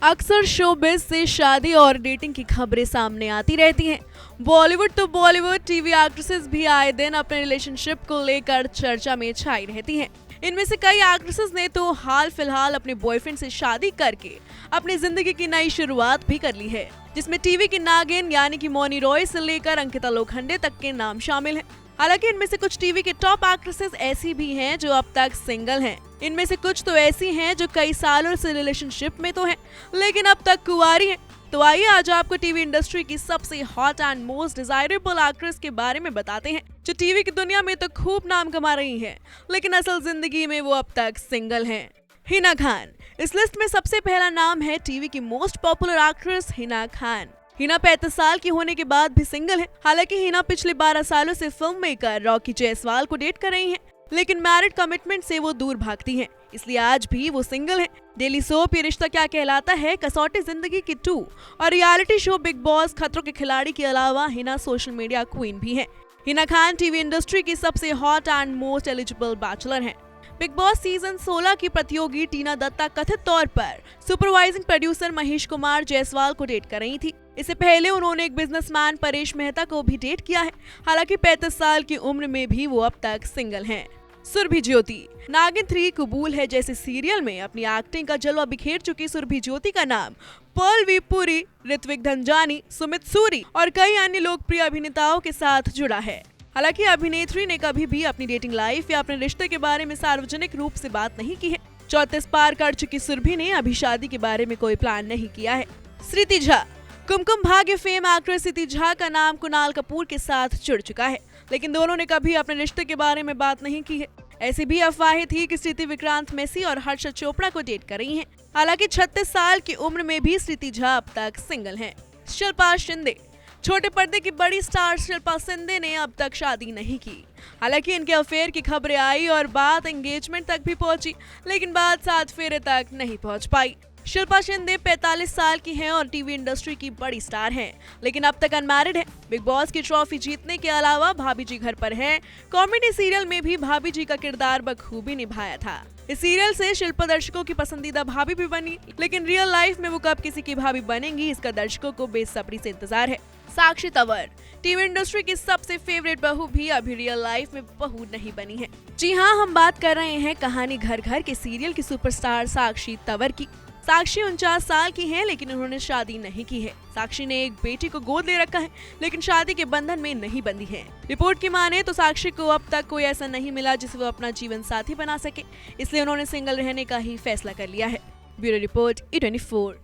अक्सर शोबिज से शादी और डेटिंग की खबरें सामने आती रहती हैं। बॉलीवुड तो बॉलीवुड, टीवी एक्ट्रेसेस भी आए दिन अपने रिलेशनशिप को लेकर चर्चा में छाई रहती हैं। इनमें से कई एक्ट्रेसेस ने तो हाल फिलहाल अपने बॉयफ्रेंड से शादी करके अपनी जिंदगी की नई शुरुआत भी कर ली है, जिसमें टीवी की नागिन यानी कि मौनी रॉय से लेकर अंकिता लोखंडे तक के नाम शामिल हैं। हालांकि इनमें से कुछ टीवी के टॉप एक्ट्रेसेस ऐसी भी हैं जो अब तक सिंगल हैं। इनमें से कुछ तो ऐसी हैं जो कई सालों से रिलेशनशिप में तो हैं, लेकिन अब तक कुंवारी हैं। तो आइए आज आपको टीवी इंडस्ट्री की सबसे hot and most desirable actress के बारे में बताते हैं, जो टीवी की दुनिया में तो खूब नाम कमा रही हैं, लेकिन असल जिंदगी में वो अब तक सिंगल हैं। हिना खान। इस लिस्ट में सबसे पहला नाम है टीवी की most popular actress Hina Khan. Hina 35 साल की होने के बाद भी सिंगल है। हालांकि हिना पिछले 12 सालों से फिल्म मेकर रॉकी जायसवाल को डेट कर रही हैं, लेकिन मैरिड कमिटमेंट से वो दूर भागती हैं, इसलिए आज भी वो सिंगल हैं। डेली सोप ये रिश्ता क्या कहलाता है, कसौटी जिंदगी की 2 और रियलिटी शो बिग बॉस खतरों के खिलाड़ी के अलावा हिना सोशल मीडिया क्वीन भी हैं। हिना खान टीवी इंडस्ट्री की सबसे hot and most eligible bachelor हैं। बिग बॉस सीजन 16 की प्रतियोगी टीना दत्ता कथित तौर पर सुपरवाइजिंग प्रोड्यूसर महेश कुमार जायसवाल को डेट कर रही थी। इससे पहले उन्होंने एक बिजनेसमैन परेश मेहता को भी डेट किया है। हालांकि 35 साल की उम्र में भी वो अब तक सिंगल हैं। सुरभि ज्योति। नागिन 3 कबूल है जैसे सीरियल में अपनी एक्टिंग का जलवा बिखेर चुकी सुरभि ज्योति का नाम पर्लवी पुरी, ऋत्विक धनजानी, सुमित सूरी और कई अन्य लोकप्रिय अभिनेताओं के साथ जुड़ा है। हालांकि अभिनेत्री ने कभी भी अपनी डेटिंग लाइफ या अपने रिश्ते के बारे में सार्वजनिक रूप से बात नहीं की है। 34 पार कर चुकी सुरभि ने अभी शादी के बारे में कोई प्लान नहीं किया है। स्थिति झा। कुमकुम भाग्य फेम एक्ट्रेस स्थिति झा का नाम कुणाल कपूर के साथ जुड़ चुका है, लेकिन दोनों ने कभी अपने रिश्ते के बारे में बात नहीं की है। ऐसी भी अफवाहें थी कि स्थिति विक्रांत मेसी और हर्षद चोपड़ा को डेट कर रही हैं। हालांकि 36 साल की उम्र में भी स्थिति झा अब तक सिंगल हैं। शिल्पा शिंदे। छोटे पर्दे की बड़ी स्टार शिल्पा शिंदे ने अब तक शादी नहीं की। हालांकि इनके अफेयर की खबरें आई और बात एंगेजमेंट तक भी पहुंची, लेकिन बात 7 फेरे तक नहीं पहुंच पाई। शिल्पा शिंदे 45 साल की हैं और टीवी इंडस्ट्री की बड़ी स्टार हैं, लेकिन अब तक अनमैरिड है। बिग बॉस की ट्रॉफी जीतने के अलावा भाभी जी घर पर है। कॉमेडी सीरियल में भी भाभी जी का किरदार बखूबी निभाया था। इस सीरियल से शिल्पा दर्शकों की पसंदीदा भाभी भी बनी, लेकिन रियल लाइफ में वो कब किसी की भाभी बनेंगी, इसका दर्शकों को बेसब्री से इंतजार है। साक्षी तंवर। टीवी इंडस्ट्री की सबसे फेवरेट बहू भी अभी रियल लाइफ में बहू नहीं बनी है। जी हाँ, हम बात कर रहे हैं कहानी घर घर के सीरियल की सुपरस्टार साक्षी तंवर की। साक्षी 49 साल की हैं, लेकिन उन्होंने शादी नहीं की है। साक्षी ने एक बेटी को गोद ले रखा है, लेकिन शादी के बंधन में नहीं बंधी है। रिपोर्ट की माने तो साक्षी को अब तक कोई ऐसा नहीं मिला जिसे वो अपना जीवन साथी बना सके, इसलिए उन्होंने सिंगल रहने का ही फैसला कर लिया है। Bureau report, E24।